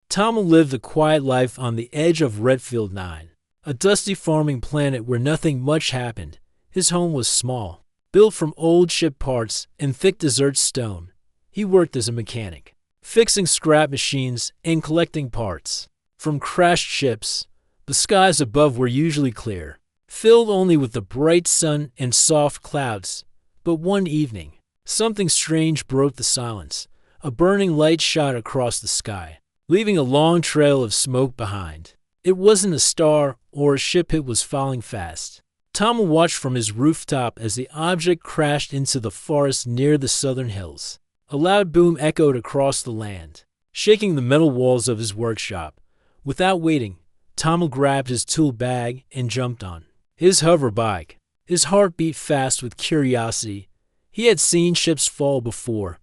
Tamil lived a quiet life on the edge of Redfield 9, a dusty farming planet where nothing much happened. His home was small, built from old ship parts and thick desert stone. He worked as a mechanic, fixing scrap machines and collecting parts from crashed ships. The skies above were usually clear, filled only with the bright sun and soft clouds. But one evening, something strange broke the silence. A burning light shot across the sky, leaving a long trail of smoke behind. It wasn't a star or a ship, it was falling fast. Tamil watched from his rooftop as the object crashed into the forest near the southern hills. A loud boom echoed across the land, shaking the metal walls of his workshop. Without waiting, Tamil grabbed his tool bag and jumped on his hover bike. His heart beat fast with curiosity. He had seen ships fall before,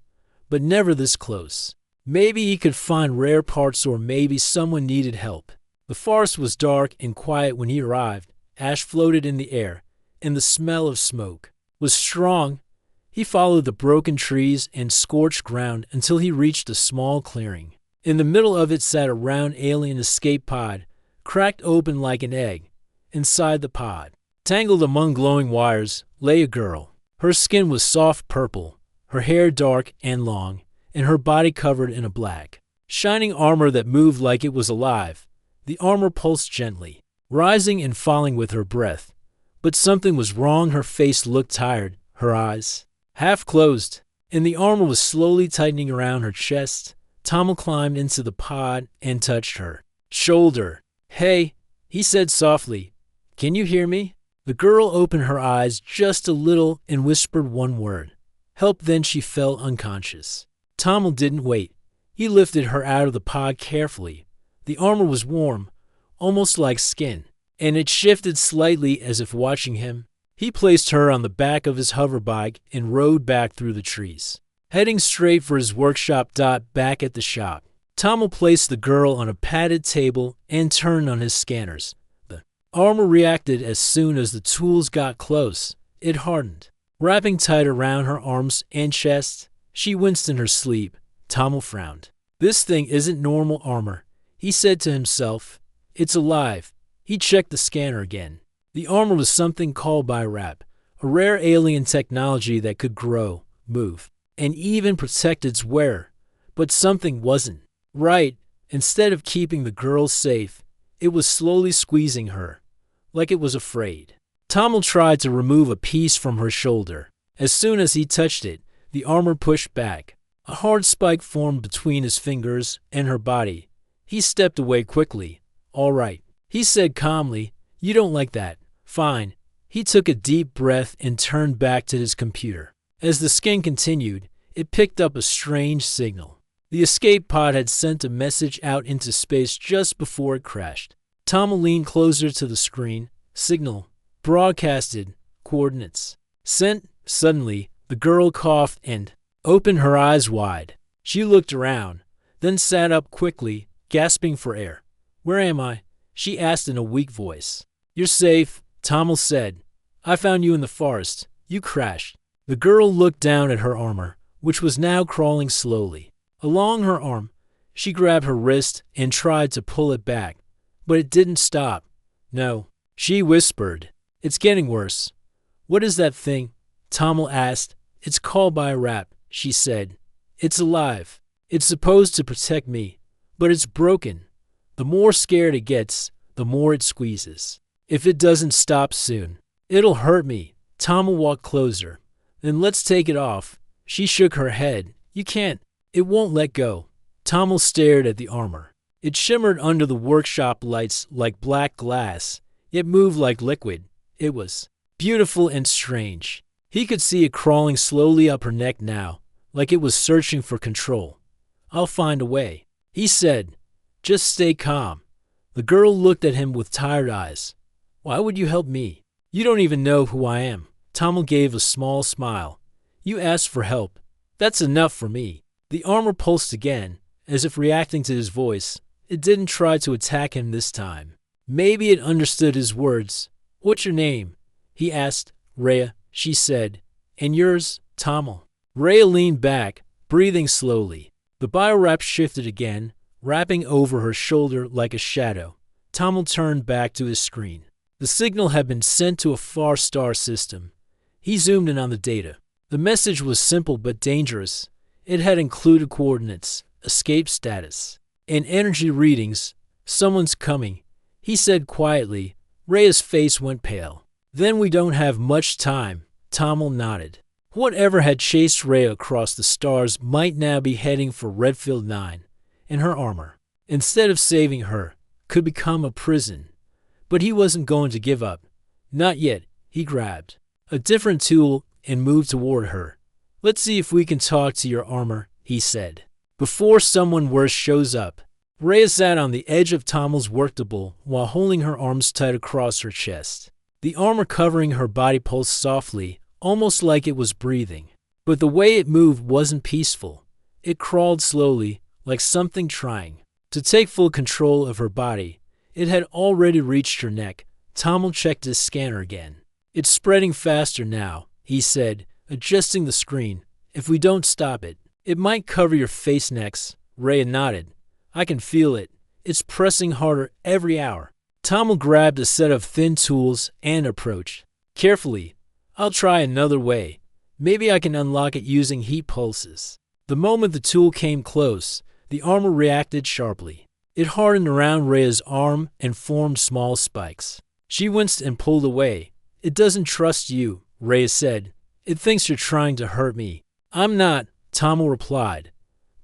but never this close. Maybe he could find rare parts, or maybe someone needed help. The forest was dark and quiet when he arrived. Ash floated in the air, and the smell of smoke was strong. He followed the broken trees and scorched ground until he reached a small clearing. In the middle of it sat a round alien escape pod, cracked open like an egg. Inside the pod, tangled among glowing wires, lay a girl. Her skin was soft purple, her hair dark and long, and her body covered in a black, shining armor that moved like it was alive. The armor pulsed gently, rising and falling with her breath. But something was wrong. Her face looked tired, her eyes half closed, and the armor was slowly tightening around her chest. Tamil climbed into the pod and touched her shoulder. "Hey," he said softly. "Can you hear me?" The girl opened her eyes just a little and whispered one word, "Help." Then she fell unconscious. Tamil didn't wait. He lifted her out of the pod carefully. The armor was warm, almost like skin, and it shifted slightly as if watching him. He placed her on the back of his hoverbike and rode back through the trees, heading straight for his workshop. Back at the shop, Tamil placed the girl on a padded table and turned on his scanners. The armor reacted as soon as the tools got close. It hardened, wrapping tight around her arms and chest. She winced in her sleep. Tamil frowned. "This thing isn't normal armor," he said to himself. "It's alive." He checked the scanner again. The armor was something called Bi-Wrap, a rare alien technology that could grow, move, and even protect its wearer. But something wasn't right. Instead of keeping the girl safe, it was slowly squeezing her, like it was afraid. Tamil tried to remove a piece from her shoulder. As soon as he touched it, the armor pushed back. A hard spike formed between his fingers and her body. He stepped away quickly. "All right," he said calmly. "You don't like that. Fine." He took a deep breath and turned back to his computer. As the scan continued, it picked up a strange signal. The escape pod had sent a message out into space just before it crashed. Tamil leaned closer to the screen. "Signal broadcasted. Coordinates sent." Suddenly, the girl coughed and opened her eyes wide. She looked around, then sat up quickly, gasping for air. "Where am I?" she asked in a weak voice. "You're safe," Tamil said. "I found you in the forest. You crashed." The girl looked down at her armor, which was now crawling slowly along her arm. She grabbed her wrist and tried to pull it back, but it didn't stop. "No," she whispered. "It's getting worse." "What is that thing?" Tamil asked. "It's called Bi-Wrap," she said. "It's alive. It's supposed to protect me, but it's broken. The more scared it gets, the more it squeezes. If it doesn't stop soon, it'll hurt me." Tamil walked closer. "Then let's take it off." She shook her head. "You can't. It won't let go." Tamil stared at the armor. It shimmered under the workshop lights like black glass, yet moved like liquid. It was beautiful and strange. He could see it crawling slowly up her neck now, like it was searching for control. "I'll find a way," he said. "Just stay calm." The girl looked at him with tired eyes. "Why would you help me? You don't even know who I am." Tamil gave a small smile. "You asked for help. That's enough for me." The armor pulsed again, as if reacting to his voice. It didn't try to attack him this time. Maybe it understood his words. "What's your name?" he asked. "Rhea," she said. "And yours?" "Tamil." Rhea leaned back, breathing slowly. The Bi-Wrap shifted again, wrapping over her shoulder like a shadow. Tamil turned back to his screen. The signal had been sent to a far star system. He zoomed in on the data. The message was simple but dangerous. It had included coordinates, escape status, and energy readings. Someone's coming, he said quietly. Rhea's face went pale. Then we don't have much time, Tamil nodded. Whatever had chased Rhea across the stars might now be heading for Redfield 9, and her armor, instead of saving her, could become a prison. But he wasn't going to give up. Not yet. He grabbed a different tool and moved toward her. Let's see if we can talk to your armor, he said. Before someone worse shows up. Rhea sat on the edge of Tamil's worktable while holding her arms tight across her chest. The armor covering her body pulsed softly, almost like it was breathing. But the way it moved wasn't peaceful. It crawled slowly, like something trying to take full control of her body. It had already reached her neck. Tamil checked his scanner again. It's spreading faster now, he said, adjusting the screen. If we don't stop it, it might cover your face next. Rhea nodded. I can feel it. It's pressing harder every hour. Tamil grabbed a set of thin tools and approached. Carefully. I'll try another way. Maybe I can unlock it using heat pulses. The moment the tool came close, the armor reacted sharply. It hardened around Rhea's arm and formed small spikes. She winced and pulled away. It doesn't trust you, Rhea said. It thinks you're trying to hurt me. I'm not, Tamil replied.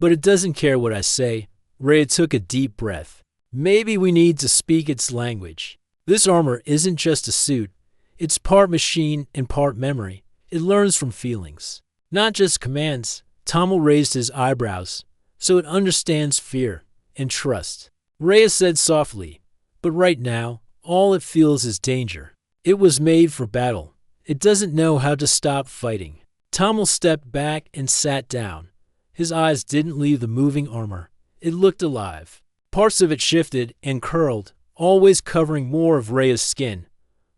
But it doesn't care what I say. Rhea took a deep breath. Maybe we need to speak its language. This armor isn't just a suit. It's part machine and part memory. It learns from feelings, not just commands. Tamil raised his eyebrows. So it understands fear and trust. Rhea said softly, but right now, all it feels is danger. It was made for battle. It doesn't know how to stop fighting. Tamil stepped back and sat down. His eyes didn't leave the moving armor. It looked alive. Parts of it shifted and curled, always covering more of Rhea's skin.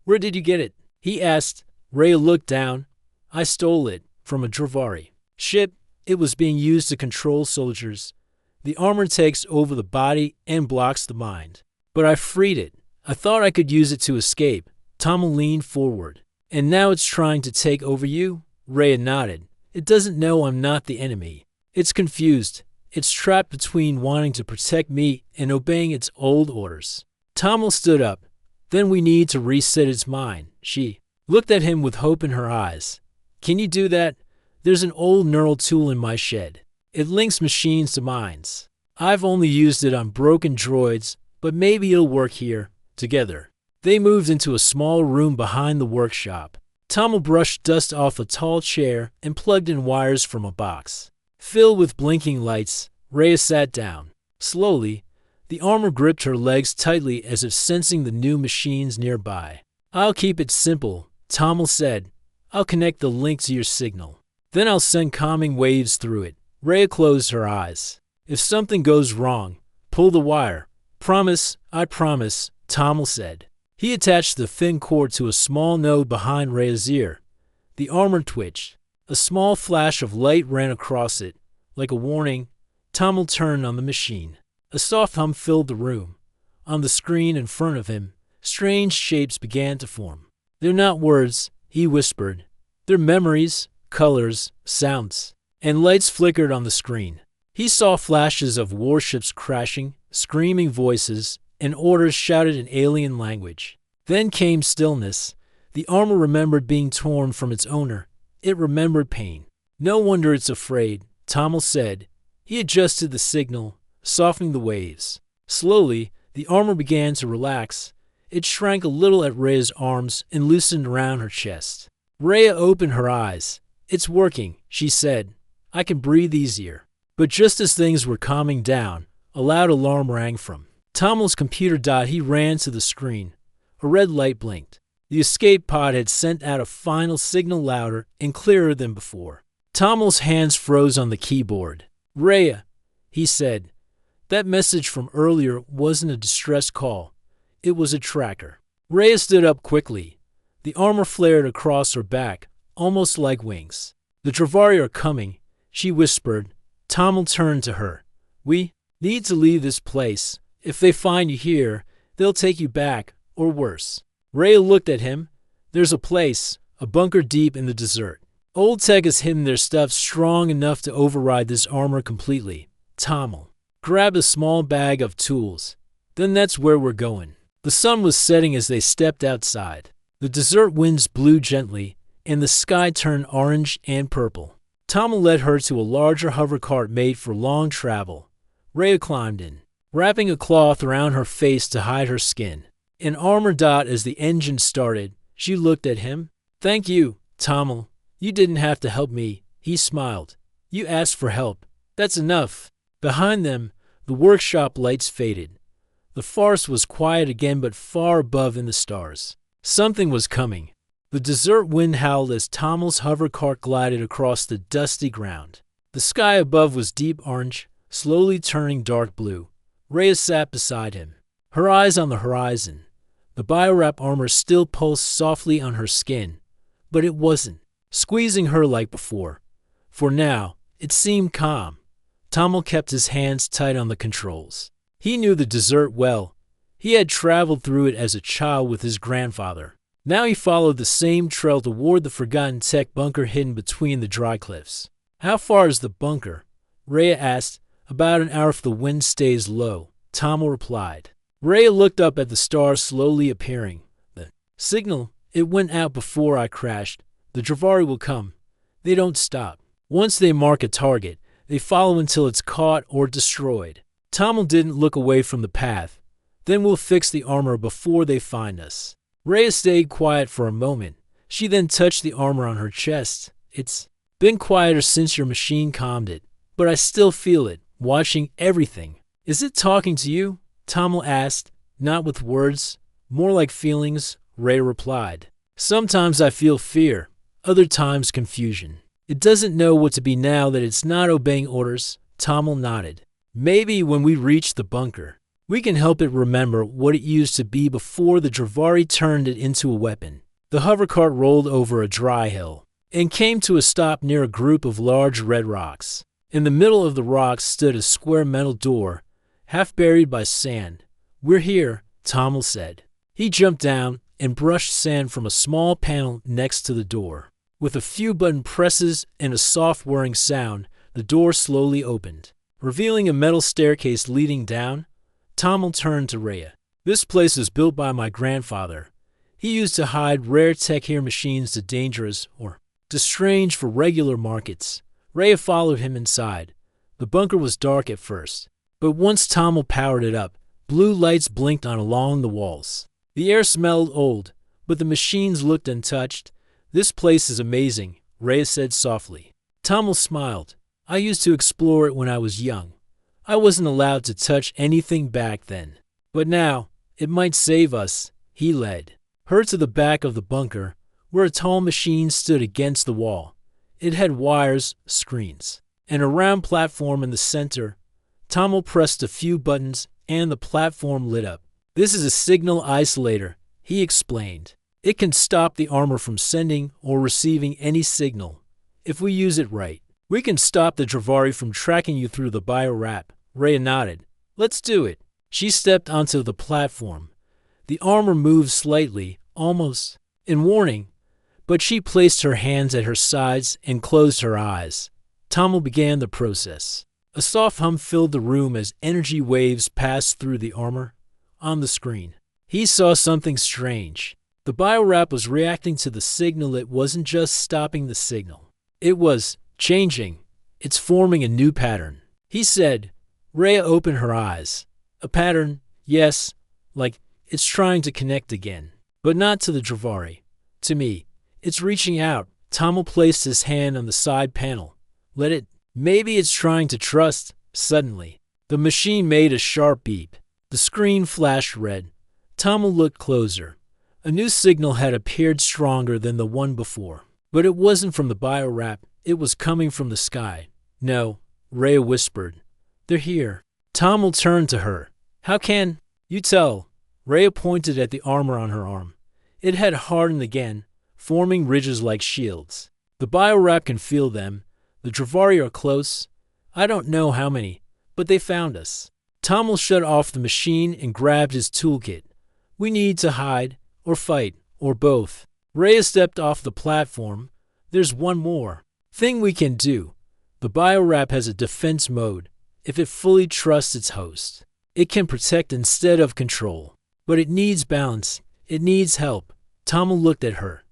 Where did you get it? He asked. Rhea looked down. I stole it from a Dravari ship. It was being used to control soldiers. The armor takes over the body and blocks the mind. But I freed it. I thought I could use it to escape. Tamil leaned forward. And now it's trying to take over you? Rhea nodded. It doesn't know I'm not the enemy. It's confused. It's trapped between wanting to protect me and obeying its old orders. Tamil stood up. Then we need to reset its mind. She looked at him with hope in her eyes. Can you do that? There's an old neural tool in my shed. It links machines to minds. I've only used it on broken droids, but maybe it'll work here. Together. They moved into a small room behind the workshop. Tamil brushed dust off a tall chair and plugged in wires from a box. Filled with blinking lights, Rhea sat down. Slowly, the armor gripped her legs tightly as if sensing the new machines nearby. I'll keep it simple, Tamil said. I'll connect the link to your signal. Then I'll send calming waves through it. Rhea closed her eyes. If something goes wrong, pull the wire. Promise, I promise, Tamil said. He attached the thin cord to a small node behind Rhea's ear. The armor twitched. A small flash of light ran across it. Like a warning, Tamil turned on the machine. A soft hum filled the room. On the screen in front of him, strange shapes began to form. They're not words, he whispered. They're memories, colors, sounds. And lights flickered on the screen. He saw flashes of warships crashing, screaming voices, and orders shouted in alien language. Then came stillness. The armor remembered being torn from its owner. It remembered pain. No wonder it's afraid, Tamil said. He adjusted the signal, softening the waves. Slowly, the armor began to relax. It shrank a little at Rhea's arms and loosened around her chest. Rhea opened her eyes. It's working, she said. I can breathe easier. But just as things were calming down, a loud alarm rang from Tamil's computer. He ran to the screen. A red light blinked. The escape pod had sent out a final signal louder and clearer than before. Tamil's hands froze on the keyboard. Rhea, he said. That message from earlier wasn't a distress call. It was a tracker. Rhea stood up quickly. The armor flared across her back, almost like wings. The Dravari are coming, she whispered. Tamil turned to her. We Need to leave this place. If they find you here, they'll take you back, or worse. Rhea looked at him. There's a place, a bunker deep in the desert. Old Tech has hidden their stuff strong enough to override this armor completely. Tommel grabbed a small bag of tools. Then that's where we're going. The sun was setting as they stepped outside. The desert winds blew gently, and the sky turned orange and purple. Tommel led her to a larger hovercart made for long travel. Rhea climbed in, wrapping a cloth around her face to hide her skin. An armor dot as the engine started. She looked at him. Thank you, Tommel. You didn't have to help me. He smiled. You asked for help. That's enough. Behind them, the workshop lights faded. The forest was quiet again, but far above in the stars. Something was coming. The desert wind howled as Tommel's hovercart glided across the dusty ground. The sky above was deep orange, slowly turning dark blue. Rhea sat beside him, her eyes on the horizon. The biowrap armor still pulsed softly on her skin, but it wasn't squeezing her like before. For now, it seemed calm. Tommel kept his hands tight on the controls. He knew the desert well. He had traveled through it as a child with his grandfather. Now he followed the same trail toward the forgotten tech bunker hidden between the dry cliffs. How far is the bunker? Rhea asked. About an hour if the wind stays low, Tommel replied. Rhea looked up at the stars slowly appearing. The signal, it went out before I crashed. The Dravari will come. They don't stop. Once they mark a target, they follow until it's caught or destroyed. Tommel didn't look away from the path. Then we'll fix the armor before they find us. Rhea stayed quiet for a moment. She then touched the armor on her chest. It's been quieter since your machine calmed it, but I still feel it, watching everything. Is it talking to you? Tommel asked. Not with words, more like feelings, Rhea replied. Sometimes I feel fear, other times confusion. It doesn't know what to be now that it's not obeying orders. Tommel nodded. Maybe when we reach the bunker, we can help it remember what it used to be before the Dravari turned it into a weapon. The hovercart rolled over a dry hill and came to a stop near a group of large red rocks. In the middle of the rocks stood a square metal door, half buried by sand. We're here, Tommel said. He jumped down and brushed sand from a small panel next to the door. With a few button presses and a soft whirring sound, the door slowly opened, revealing a metal staircase leading down. Tommel turned to Rhea. This place was built by my grandfather. He used to hide rare tech here machines to dangerous or to strange for regular markets. Rhea followed him inside. The bunker was dark at first, but once Tommel powered it up, blue lights blinked on along the walls. The air smelled old, but the machines looked untouched. This place is amazing, Rhea said softly. Tommel smiled. I used to explore it when I was young. I wasn't allowed to touch anything back then. But now, it might save us. He led her to the back of the bunker, where a tall machine stood against the wall. It had wires, screens, and a round platform in the center. Tommel pressed a few buttons, and the platform lit up. This is a signal isolator, he explained. It can stop the armor from sending or receiving any signal. If we use it right, we can stop the Dravari from tracking you through the biowrap. Rhea nodded. Let's do it. She stepped onto the platform. The armor moved slightly, almost in warning, but she placed her hands at her sides and closed her eyes. Tommel began the process. A soft hum filled the room as energy waves passed through the armor. On the screen, he saw something strange. The biowrap was reacting to the signal. It wasn't just stopping the signal. It was changing. It's forming a new pattern. He said. Rhea opened her eyes. A pattern, yes, like it's trying to connect again. But not to the Dravari. To me. It's reaching out. Tommel placed his hand on the side panel. Let it. Maybe it's trying to trust. Suddenly, the machine made a sharp beep. The screen flashed red. Tommel looked closer. A new signal had appeared stronger than the one before. But it wasn't from the biowrap. It was coming from the sky. No, Rhea whispered. They're here. Tommel turned to her. How can you tell? Rhea pointed at the armor on her arm. It had hardened again, forming ridges like shields. The biowrap can feel them. The Dravari are close. I don't know how many, but they found us. Tommel shut off the machine and grabbed his toolkit. We need to hide, or fight, or both. Rhea stepped off the platform. There's one more thing we can do. The biowrap has a defense mode. If it fully trusts its host, it can protect instead of control. But it needs balance. It needs help. Tommel looked at her.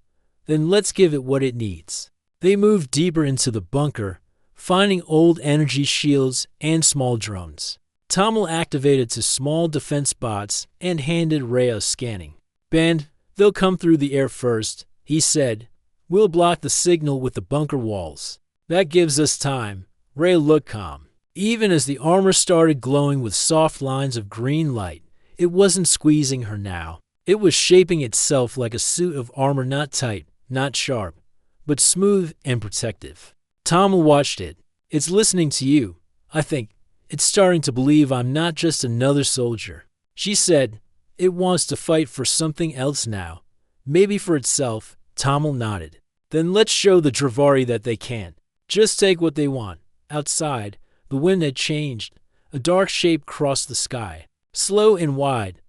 Then let's give it what it needs. They moved deeper into the bunker, finding old energy shields and small drones. Tommel activated two small defense bots and handed Rhea scanning. "Ben, they'll come through the air first," he said. "We'll block the signal with the bunker walls. That gives us time." Rhea looked calm. Even as the armor started glowing with soft lines of green light, it wasn't squeezing her now. It was shaping itself like a suit of armor, not tight, not sharp, but smooth and protective. Tommel watched it. "It's listening to you, I think. It's starting to believe I'm not just another soldier," she said. "It wants to fight for something else now. Maybe for itself." Tommel nodded. "Then let's show the Dravari that they can't just take what they want." Outside, the wind had changed. A dark shape crossed the sky, slow and wide.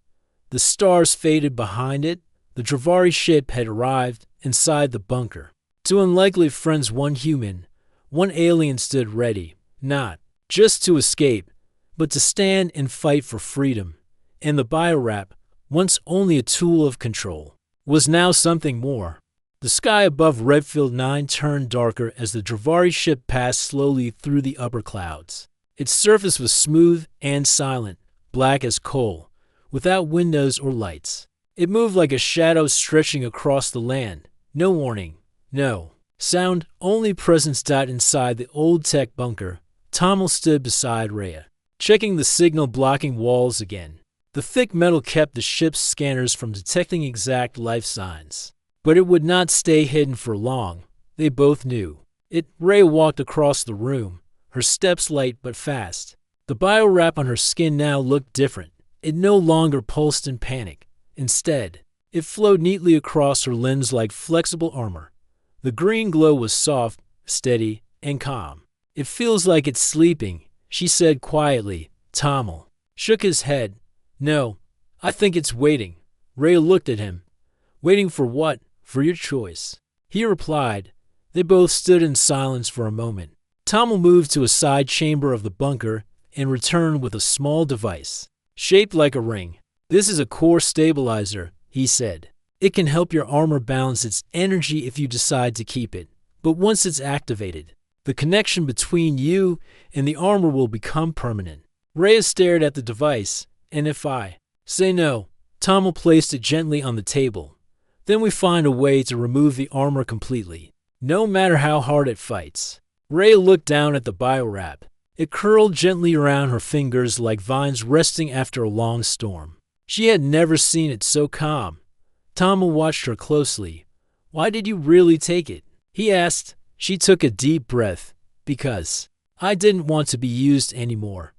The stars faded behind it. The Dravari ship had arrived inside the bunker. Two unlikely friends, one human, one alien, stood ready, not just to escape, but to stand and fight for freedom. And the biowrap, once only a tool of control, was now something more. The sky above Redfield 9 turned darker as the Dravari ship passed slowly through the upper clouds. Its surface was smooth and silent, black as coal, without windows or lights. It moved like a shadow stretching across the land. No warning, no sound, only presence. Inside the old tech bunker, Tommel stood beside Rhea, checking the signal blocking walls again. The thick metal kept the ship's scanners from detecting exact life signs. But it would not stay hidden for long. They both knew it. Rhea walked across the room, her steps light but fast. The biowrap on her skin now looked different. It no longer pulsed in panic. Instead, it flowed neatly across her limbs like flexible armor. The green glow was soft, steady, and calm. "It feels like it's sleeping," she said quietly. Tommel shook his head. "No, I think it's waiting." Rhea looked at him. "Waiting for what?" "For your choice," he replied. They both stood in silence for a moment. Tommel moved to a side chamber of the bunker and returned with a small device, shaped like a ring. "This is a core stabilizer," he said. "It can help your armor balance its energy if you decide to keep it. But once it's activated, the connection between you and the armor will become permanent." Rhea stared at the device. "And if I say no?" Tommel placed it gently on the table. "Then we find a way to remove the armor completely, no matter how hard it fights." Rhea looked down at the biowrap. It curled gently around her fingers like vines resting after a long storm. She had never seen it so calm. Tommel watched her closely. "Why did you really take it?" he asked. She took a deep breath. "Because I didn't want to be used anymore.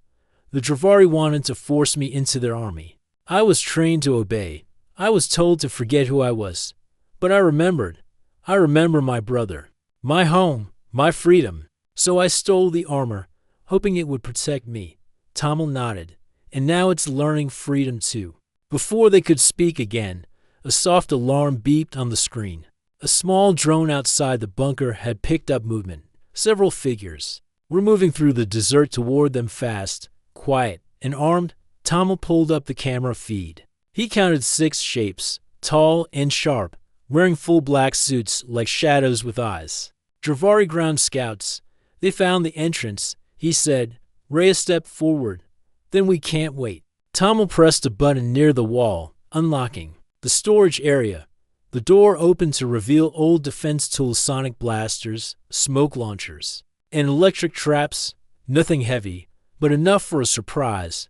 The Dravari wanted to force me into their army. I was trained to obey. I was told to forget who I was. But I remembered. I remember my brother, my home, my freedom. So I stole the armor, hoping it would protect me." Tommel nodded. "And now it's learning freedom too." Before they could speak again, a soft alarm beeped on the screen. A small drone outside the bunker had picked up movement. Several figures were moving through the desert toward them, fast, quiet, and armed. Tommel pulled up the camera feed. He counted 6 shapes, tall and sharp, wearing full black suits like shadows with eyes. "Dravari ground scouts. They found the entrance," he said. Rhea stepped forward. "Then we can't wait." Tommel pressed a button near the wall, unlocking the storage area. The door opened to reveal old defense tools, sonic blasters, smoke launchers, and electric traps. Nothing heavy, but enough for a surprise.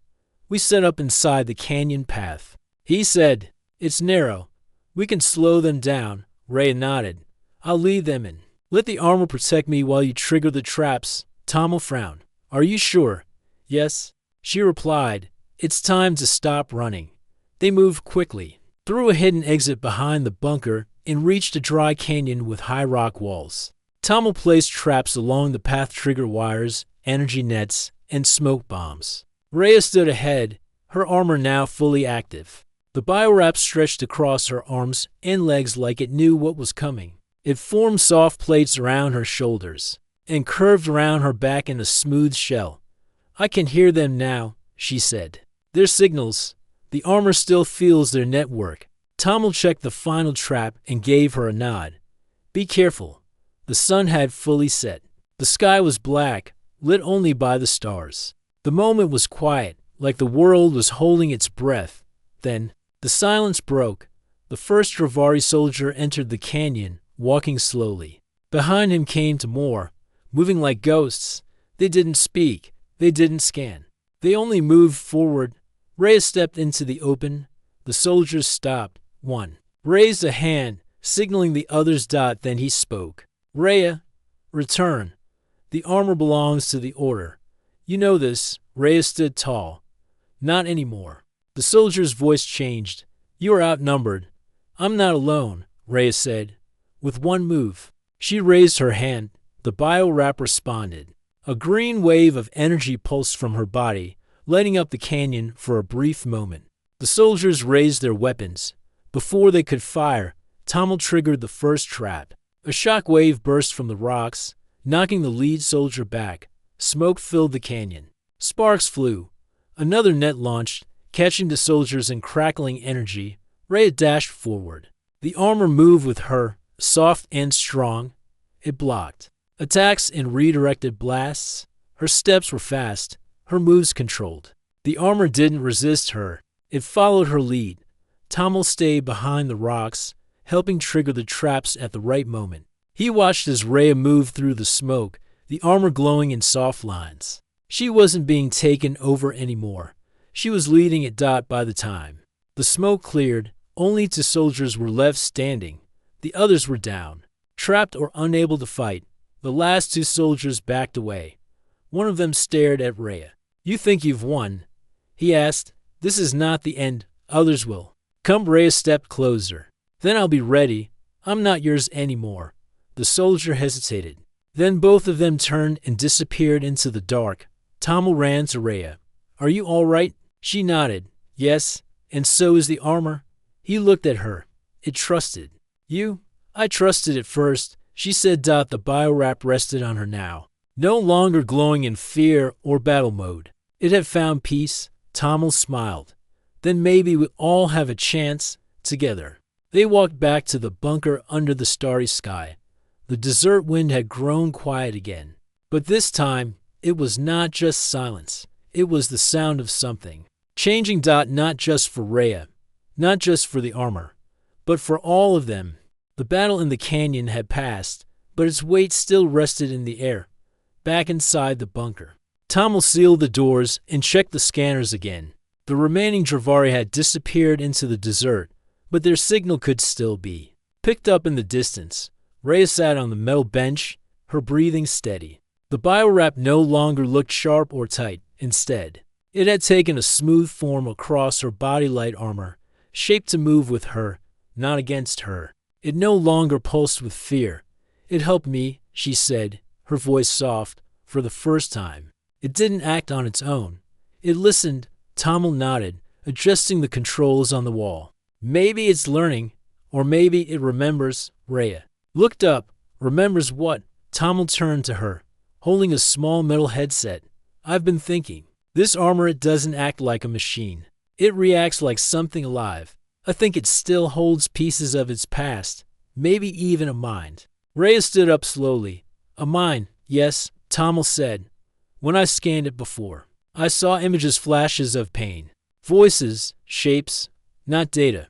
"We set up inside the canyon path," he said. "It's narrow. We can slow them down." Rhea nodded. "I'll lead them in. Let the armor protect me while you trigger the traps." Tommel frowned. "Are you sure?" "Yes," she replied. "It's time to stop running." They moved quickly, through a hidden exit behind the bunker, and reached a dry canyon with high rock walls. Tommel placed traps along the path, trigger wires, energy nets, and smoke bombs. Rhea stood ahead, her armor now fully active. The biowrap stretched across her arms and legs like it knew what was coming. It formed soft plates around her shoulders and curved around her back in a smooth shell. "I can hear them now," she said. "Their signals. The armor still feels their network." Tommel checked the final trap and gave her a nod. "Be careful." The sun had fully set. The sky was black, lit only by the stars. The moment was quiet, like the world was holding its breath. Then, the silence broke. The first Dravari soldier entered the canyon, walking slowly. Behind him came more, moving like ghosts. They didn't speak. They didn't scan. They only moved forward. Rhea stepped into the open. The soldiers stopped. One raised a hand, signaling the others. Then he spoke. "Rhea, return. The armor belongs to the Order. You know this." Rhea stood tall. "Not anymore." The soldier's voice changed. "You are outnumbered." "I'm not alone," Rhea said. With one move, she raised her hand. The biowrap responded. A green wave of energy pulsed from her body, lighting up the canyon for a brief moment. The soldiers raised their weapons. Before they could fire, Tommel triggered the first trap. A shock wave burst from the rocks, knocking the lead soldier back. Smoke filled the canyon. Sparks flew. Another net launched, catching the soldiers in crackling energy. Rhea dashed forward. The armor moved with her, soft and strong. It blocked attacks and redirected blasts. Her steps were fast, her moves controlled. The armor didn't resist her. It followed her lead. Tommel stayed behind the rocks, helping trigger the traps at the right moment. He watched as Rhea moved through the smoke, the armor glowing in soft lines. She wasn't being taken over anymore. She was leading it. By the time the smoke cleared, only 2 soldiers were left standing. The others were down, trapped or unable to fight. The last 2 soldiers backed away. One of them stared at Rhea. "You think you've won?" he asked. "This is not the end. Others will come." Rhea stepped closer. "Then I'll be ready. I'm not yours anymore." The soldier hesitated. Then both of them turned and disappeared into the dark. Tommel ran to Rhea. "Are you all right?" She nodded. "Yes, and so is the armor." He looked at her. "It trusted you." "I trusted it first," she said. The biowrap rested on her now, no longer glowing in fear or battle mode. It had found peace. Tommel smiled. "Then maybe we all have a chance together." They walked back to the bunker under the starry sky. The desert wind had grown quiet again. But this time, it was not just silence. It was the sound of something changing. Not just for Rhea, not just for the armor, but for all of them. The battle in the canyon had passed, but its weight still rested in the air. Back inside the bunker, Tommel sealed the doors and checked the scanners again. The remaining Dravari had disappeared into the desert, but their signal could still be picked up in the distance. Rhea sat on the metal bench, her breathing steady. The biowrap no longer looked sharp or tight. Instead, it had taken a smooth form across her body, light armor, shaped to move with her, not against her. It no longer pulsed with fear. "It helped me," she said, her voice soft, for the first time. It didn't act on its own. It listened. Tommel nodded, adjusting the controls on the wall. "Maybe it's learning, or maybe it remembers." Rhea looked up. "Remembers what?" Tommel turned to her, holding a small metal headset. "I've been thinking. This armor, it doesn't act like a machine. It reacts like something alive. I think it still holds pieces of its past, maybe even a mind." Rhea stood up slowly. "A mind, yes," Tommel said. "When I scanned it before, I saw images, flashes of pain, voices, shapes, not data.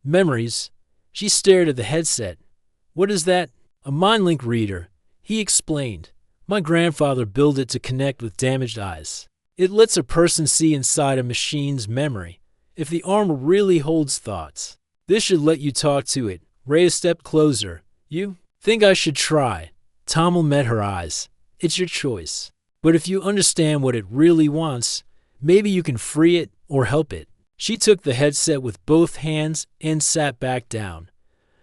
Memories." She stared at the headset. "What is that?" "A mind link reader," he explained. "My grandfather built it to connect with damaged eyes. It lets a person see inside a machine's memory. If the armor really holds thoughts, this should let you talk to it." Rhea stepped closer. "You think I should try?" Tommel met her eyes. "It's your choice. But if you understand what it really wants, maybe you can free it or help it." She took the headset with both hands and sat back down.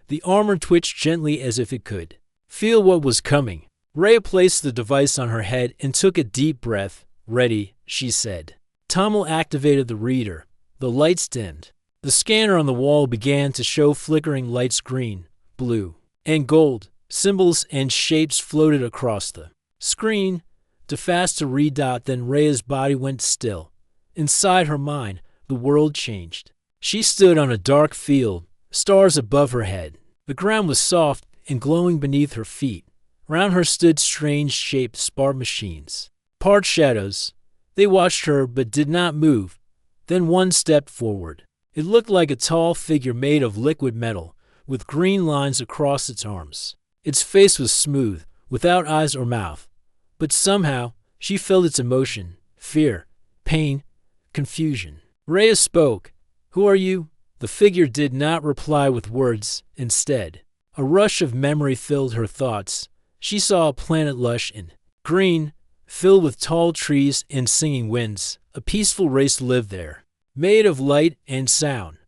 The armor twitched gently as if it could feel what was coming. Rhea placed the device on her head and took a deep breath. Ready, she said. Tommel activated the reader. The lights dimmed. The scanner on the wall began to show flickering lights green, blue, and gold. Symbols and shapes floated across the screen. Too fast to read. Then Rhea's body went still. Inside her mind, the world changed. She stood on a dark field, stars above her head. The ground was soft and glowing beneath her feet. Around her stood strange-shaped spark machines. Part shadows. They watched her but did not move. Then one stepped forward. It looked like a tall figure made of liquid metal, with green lines across its arms. Its face was smooth, without eyes or mouth. But somehow, she felt its emotion, fear, pain, confusion. Rhea spoke. "Who are you?" The figure did not reply with words. Instead, a rush of memory filled her thoughts. She saw a planet lush in green, filled with tall trees and singing winds. A peaceful race lived there, made of light and sound.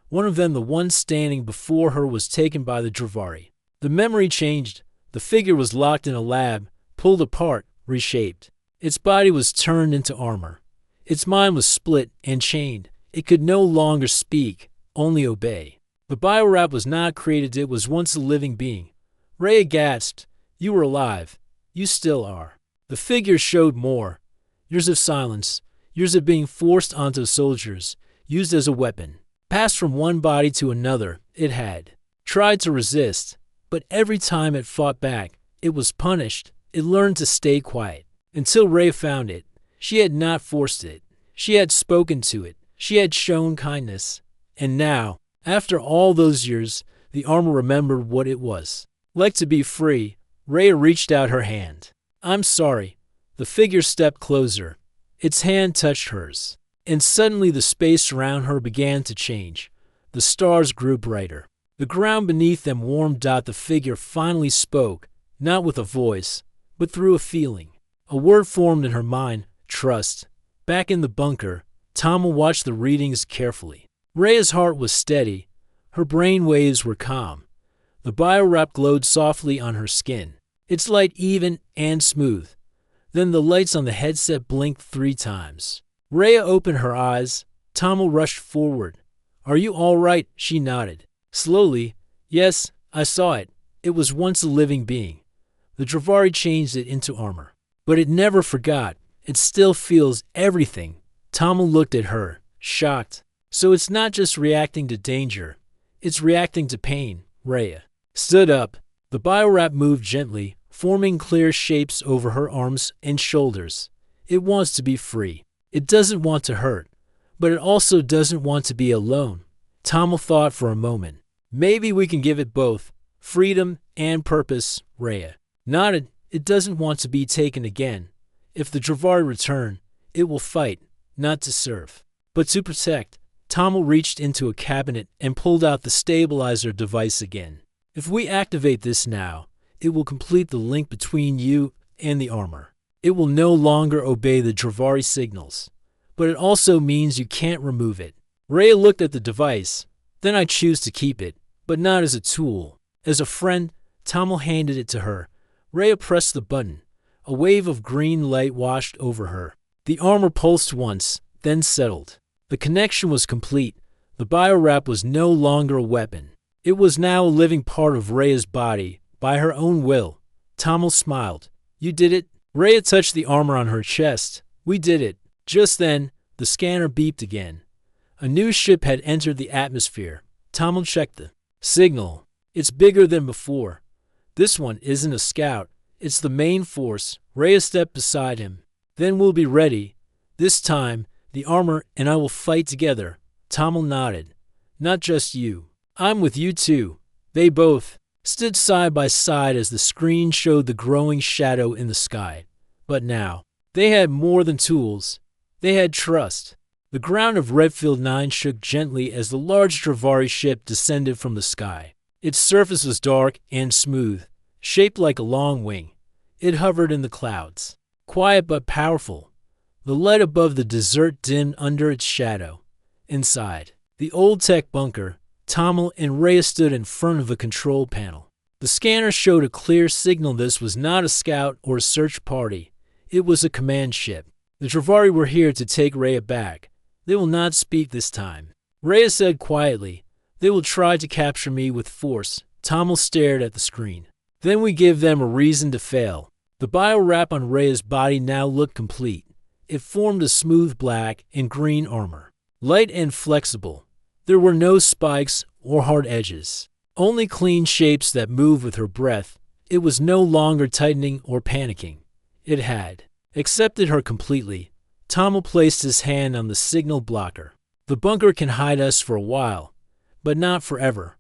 One of them, the one standing before her, was taken by the Dravari. The memory changed. The figure was locked in a lab, pulled apart, reshaped. Its body was turned into armor. Its mind was split and chained. It could no longer speak, only obey. The biowrap was not created. It was once a living being. Rhea gasped. "You were alive. You still are." The figure showed more. Years of silence, years of being forced onto soldiers, used as a weapon. Passed from one body to another, it had. Tried to resist, but every time it fought back, it was punished. It learned to stay quiet. Until Rhea found it. She had not forced it. She had spoken to it. She had shown kindness. And now, after all those years, the armor remembered what it was like to be free. Rhea reached out her hand. "I'm sorry." The figure stepped closer. Its hand touched hers. And suddenly the space around her began to change. The stars grew brighter. The ground beneath them warmed. The figure finally spoke, not with a voice, but through a feeling. A word formed in her mind: trust. Back in the bunker, Tommel watched the readings carefully. Rhea's heart was steady. Her brain waves were calm. The biowrap glowed softly on her skin, its light even and smooth. Then the lights on the headset blinked 3 times. Rhea opened her eyes. Tommel rushed forward. "Are you all right?" She nodded. Slowly. "Yes, I saw it. It was once a living being. The Dravari changed it into armor. But it never forgot. It still feels everything." Tommel looked at her, shocked. "So it's not just reacting to danger. It's reacting to pain." Rhea stood up. The biowrap moved gently, forming clear shapes over her arms and shoulders. It wants to be free. It doesn't want to hurt, but it also doesn't want to be alone. Tommel thought for a moment. "Maybe we can give it both, freedom and purpose." Rhea nodded. "It doesn't want to be taken again. If the Dravari return, it will fight, not to serve, but to protect." Tommel reached into a cabinet and pulled out the stabilizer device again. "If we activate this now, it will complete the link between you and the armor. It will no longer obey the Dravari signals, but it also means you can't remove it." Rhea looked at the device. "Then I choose to keep it, but not as a tool. As a friend." Tommel handed it to her. Rhea pressed the button. A wave of green light washed over her. The armor pulsed once, then settled. The connection was complete. The biowrap was no longer a weapon. It was now a living part of Rhea's body, by her own will. Tommel smiled. "You did it." Rhea touched the armor on her chest. "We did it." Just then, the scanner beeped again. A new ship had entered the atmosphere. Tommel checked the signal. "It's bigger than before. This one isn't a scout. It's the main force." Rhea stepped beside him. "Then we'll be ready. This time, the armor and I will fight together." Tommel nodded. "Not just you. I'm with you too." They both stood side by side as the screen showed the growing shadow in the sky. But now, they had more than tools. They had trust. The ground of Redfield 9 shook gently as the large Dravari ship descended from the sky. Its surface was dark and smooth, shaped like a long wing. It hovered in the clouds, quiet but powerful. The light above the desert dimmed under its shadow. Inside the old tech bunker, Tommel and Rhea stood in front of a control panel. The scanner showed a clear signal. This was not a scout or a search party. It was a command ship. The Dravari were here to take Rhea back. They will not speak this time. Rhea said quietly, "They will try to capture me with force." Tamil stared at the screen. "Then we give them a reason to fail." The bio-wrap on Rhea's body now looked complete. It formed a smooth black and green armor, light and flexible. There were no spikes or hard edges, only clean shapes that moved with her breath. It was no longer tightening or panicking. It had accepted her completely. Tamil placed his hand on the signal blocker. "The bunker can hide us for a while, but not forever.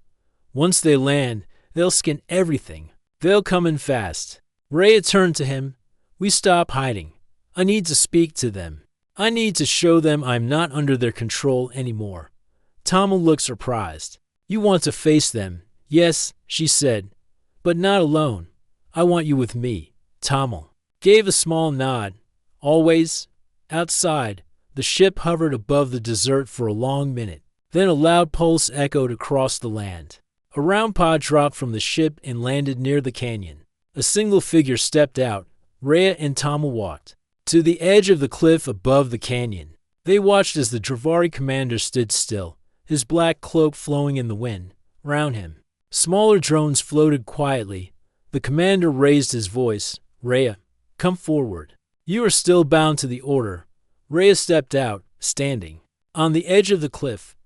Once they land, they'll scan everything. They'll come in fast." Rhea turned to him. "We stop hiding. I need to speak to them. I need to show them I'm not under their control anymore." Tamil looked surprised. "You want to face them?" "Yes," she said, "but not alone. I want you with me." Tamil gave a small nod. "Always?" Outside, the ship hovered above the desert for a long minute. Then a loud pulse echoed across the land. A round pod dropped from the ship and landed near the canyon. A single figure stepped out. Rhea and Tamil walked to the edge of the cliff above the canyon. They watched as the Dravari commander stood still, his black cloak flowing in the wind. Round him, smaller drones floated quietly. The commander raised his voice. "Rhea, come forward. You are still bound to the order." Rhea stepped out, standing on the edge of the cliff.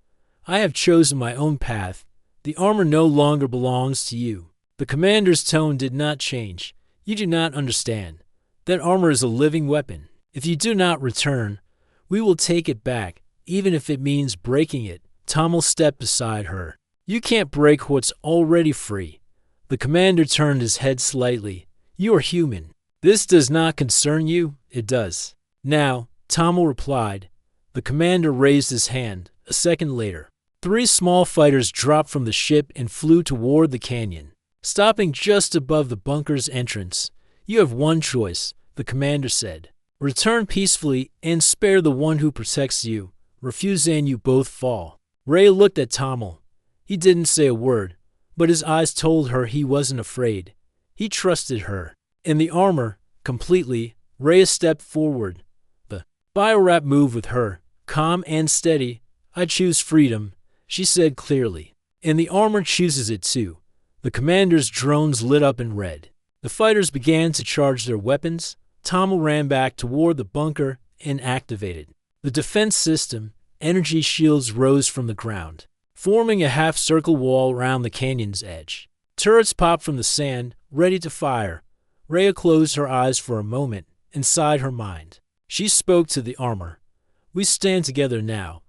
"I have chosen my own path. The armor no longer belongs to you." The commander's tone did not change. "You do not understand. That armor is a living weapon. If you do not return, we will take it back, even if it means breaking it." Tamil stepped beside her. "You can't break what's already free." The commander turned his head slightly. "You are human. This does not concern you." "It does." "Now," Tamil replied. The commander raised his hand. A second later, 3 small fighters dropped from the ship and flew toward the canyon, stopping just above the bunker's entrance. "You have one choice," the commander said. "Return peacefully and spare the one who protects you. Refuse and you both fall." Rhea looked at Tamil. He didn't say a word, but his eyes told her he wasn't afraid. He trusted her. In the armor, completely, Rhea stepped forward. The bio-wrap moved with her, calm and steady. "I choose freedom," she said clearly. "And the armor chooses it too." The commander's drones lit up in red. The fighters began to charge their weapons. Tamil ran back toward the bunker and activated the defense system. Energy shields rose from the ground, forming a half-circle wall around the canyon's edge. Turrets popped from the sand, ready to fire. Rhea closed her eyes for a moment. Inside her mind, she spoke to the armor. "We stand together now,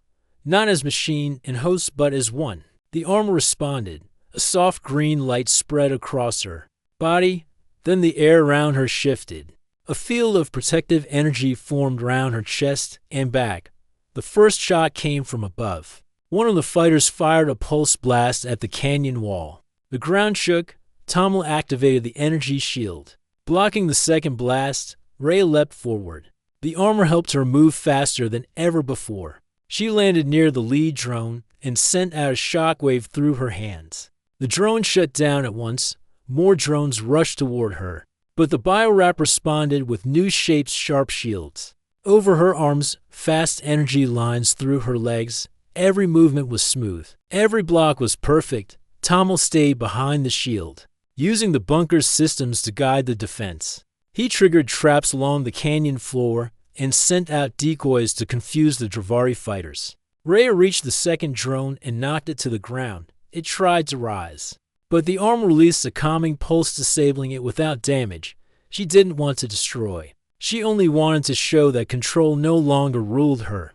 not as machine and host but as one." The armor responded. A soft green light spread across her body. Then the air around her shifted. A field of protective energy formed around her chest and back. The first shot came from above. One of the fighters fired a pulse blast at the canyon wall. The ground shook. Tamil activated the energy shield, blocking the second blast. Rhea leapt forward. The armor helped her move faster than ever before. She landed near the lead drone and sent out a shockwave through her hands. The drone shut down at once. More drones rushed toward her, but the bio-wrap responded with new shapes, sharp shields. Over her arms, fast energy lines through her legs. Every movement was smooth. Every block was perfect. Tamil stayed behind the shield, using the bunker's systems to guide the defense. He triggered traps along the canyon floor and sent out decoys to confuse the Dravari fighters. Rhea reached the second drone and knocked it to the ground. It tried to rise, but the arm released a calming pulse, disabling it without damage. She didn't want to destroy. She only wanted to show that control no longer ruled her.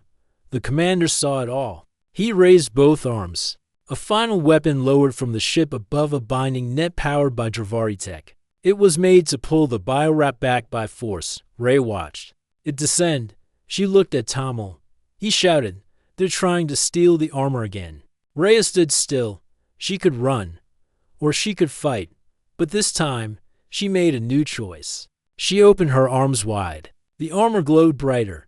The commander saw it all. He raised both arms. A final weapon lowered from the ship above, a binding net powered by Dravari tech. It was made to pull the bio-wrap back by force. Rhea watched it descend. She looked at Tamil. He shouted, "They're trying to steal the armor again." Rhea stood still. She could run, or she could fight, but this time she made a new choice. She opened her arms wide. The armor glowed brighter.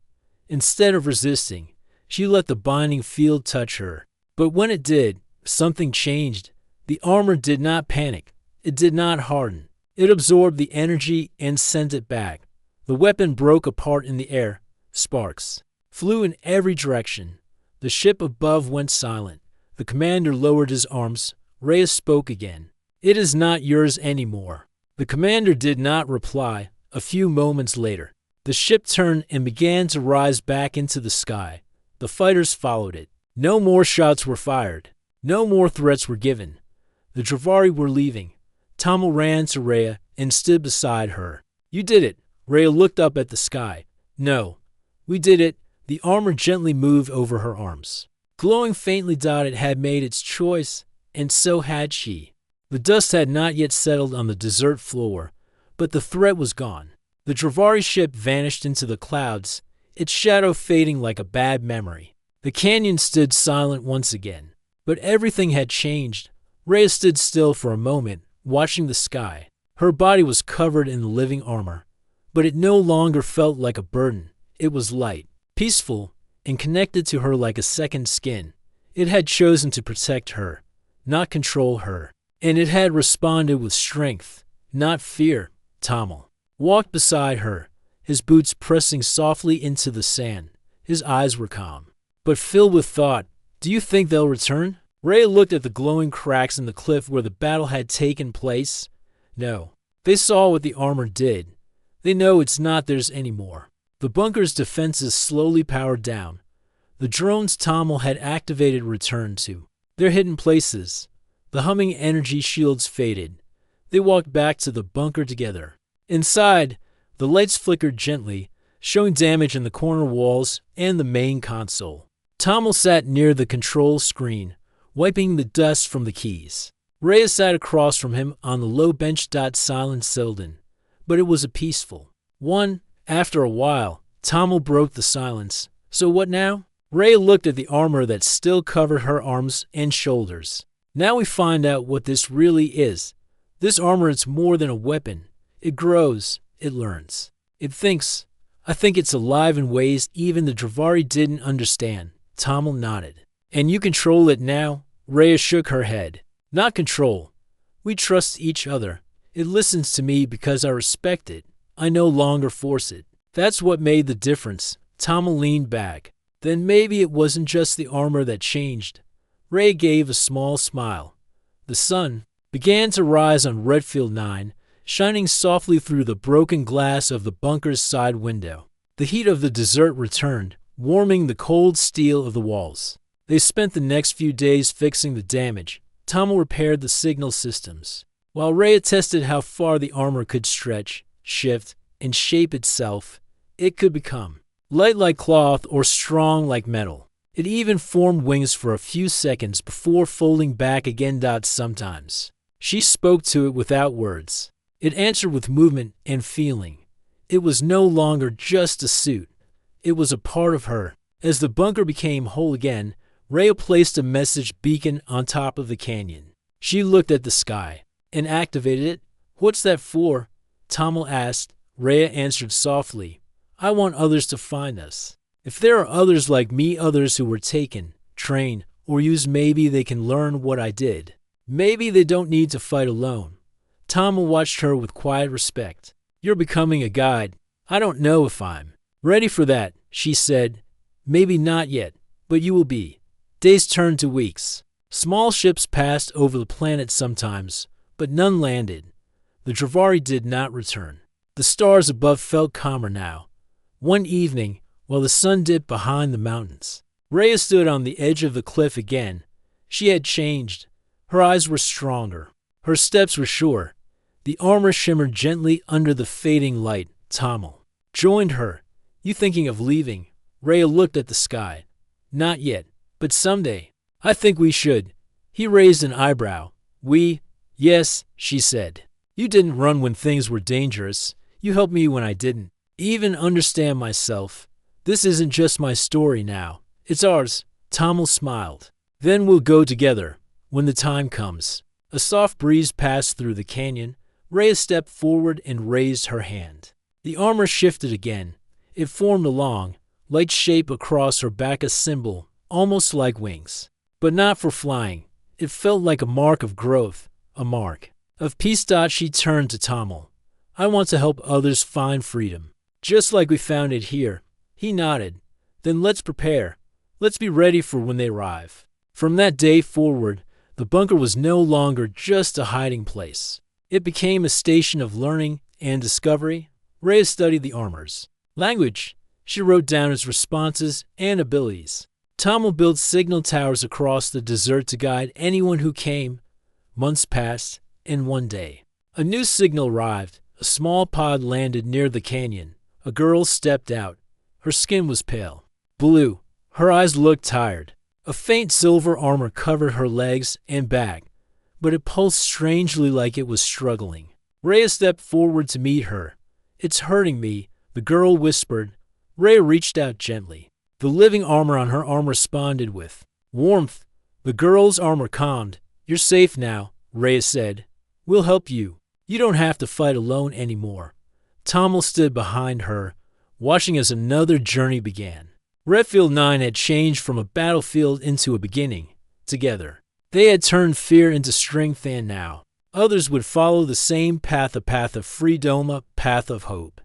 Instead of resisting, she let the binding field touch her. But when it did, something changed. The armor did not panic. It did not harden. It absorbed the energy and sent it back. The weapon broke apart in the air, Sparks flew in every direction. The ship above went silent. The commander lowered his arms. Rhea spoke again. "It is not yours anymore." The commander did not reply. A few moments later, the ship turned and began to rise back into the sky. The fighters followed it. No more shots were fired. No more threats were given. The Dravari were leaving. Tamil ran to Rhea and stood beside her. "You did it." Rhea looked up at the sky. "No, we did it." The armor gently moved over her arms. Glowing faintly dotted had made its choice, and so had she. The dust had not yet settled on the desert floor, but the threat was gone. The Dravari ship vanished into the clouds, its shadow fading like a bad memory. The canyon stood silent once again. But everything had changed. Rhea stood still for a moment, watching the sky. Her body was covered in the living armor, but it no longer felt like a burden. It was light, peaceful, and connected to her like a second skin. It had chosen to protect her, not control her. And it had responded with strength, not fear. Tamil walked beside her, his boots pressing softly into the sand. His eyes were calm, but filled with thought. "Do you think they'll return?" Rhea looked at the glowing cracks in the cliff where the battle had taken place. No. They saw what the armor did. They know it's not theirs anymore. The bunker's defenses slowly powered down. The drones Tamil had activated returned to their hidden places. The humming energy shields faded. They walked back to the bunker together. Inside, the lights flickered gently, showing damage in the corner walls and the main console. Tamil sat near the control screen, wiping the dust from the keys. Rhea sat across from him on the low bench. Silent settled in, but it was a peaceful one. After a while, Tamil broke the silence. "So what now?" Rhea looked at the armor that still covered her arms and shoulders. "Now we find out what this really is. This armor is more than a weapon. It grows, it learns, it thinks. I think it's alive in ways even the Dravari didn't understand." Tamil nodded. "And you control it now?" Rhea shook her head. "Not control. We trust each other. It listens to me because I respect it. I no longer force it. That's what made the difference." Tamil leaned back. "Then maybe it wasn't just the armor that changed." Rhea gave a small smile. The sun began to rise on Redfield 9, shining softly through the broken glass of the bunker's side window. The heat of the desert returned, warming the cold steel of the walls. They spent the next few days fixing the damage. Tamil repaired the signal systems, while Rhea tested how far the armor could stretch, shift, and shape itself. It could become light like cloth or strong like metal. It even formed wings for a few seconds before folding back again. Sometimes she spoke to it without words. It answered with movement and feeling. It was no longer just a suit. It was a part of her. As the bunker became whole again, Rhea placed a message beacon on top of the canyon. She looked at the sky and activated it. "What's that for?" Tamil asked. Rhea answered softly. "I want others to find us. If there are others like me, others who were taken, trained, or used, maybe they can learn what I did. Maybe they don't need to fight alone." Tamil watched her with quiet respect. "You're becoming a guide. I don't know if I'm ready for that," she said. "Maybe not yet, but you will be." Days turned to weeks. Small ships passed over the planet sometimes, but none landed. The Dravari did not return. The stars above felt calmer now. One evening, while the sun dipped behind the mountains, Rhea stood on the edge of the cliff again. She had changed. Her eyes were stronger. Her steps were sure. The armor shimmered gently under the fading light. Tamil joined her. "You thinking of leaving?" Rhea looked at the sky. "Not yet, but someday. I think we should." He raised an eyebrow. "We?" "Yes," she said. "You didn't run when things were dangerous. You helped me when I didn't even understand myself. This isn't just my story now. It's ours." Tamil smiled. "Then we'll go together, when the time comes." A soft breeze passed through the canyon. Rhea stepped forward and raised her hand. The armor shifted again. It formed a long, light shape across her back, a symbol, almost like wings. But not for flying. It felt like a mark of growth, a mark of peace. She turned to Tamil. "I want to help others find freedom, just like we found it here. He nodded. Then let's prepare. Let's be ready for when they arrive. From that day forward, the bunker was no longer just a hiding place. It became a station of learning and discovery. Rhea studied the armor's language. She wrote down his responses and abilities. Tom will build signal towers across the desert to guide anyone who came. Months passed, and one day, a new signal arrived. A small pod landed near the canyon. A girl stepped out. Her skin was pale blue. Her eyes looked tired. A faint silver armor covered her legs and back, but it pulsed strangely like it was struggling. Rhea stepped forward to meet her. "It's hurting me," the girl whispered. Rhea reached out gently. The living armor on her arm responded with warmth. The girl's armor calmed. "You're safe now," Rhea said. "We'll help you. You don't have to fight alone anymore." Tommel stood behind her, watching as another journey began. Redfield 9 had changed from a battlefield into a beginning. Together, they had turned fear into strength, and now others would follow the same path, a path of freedom, a path of hope.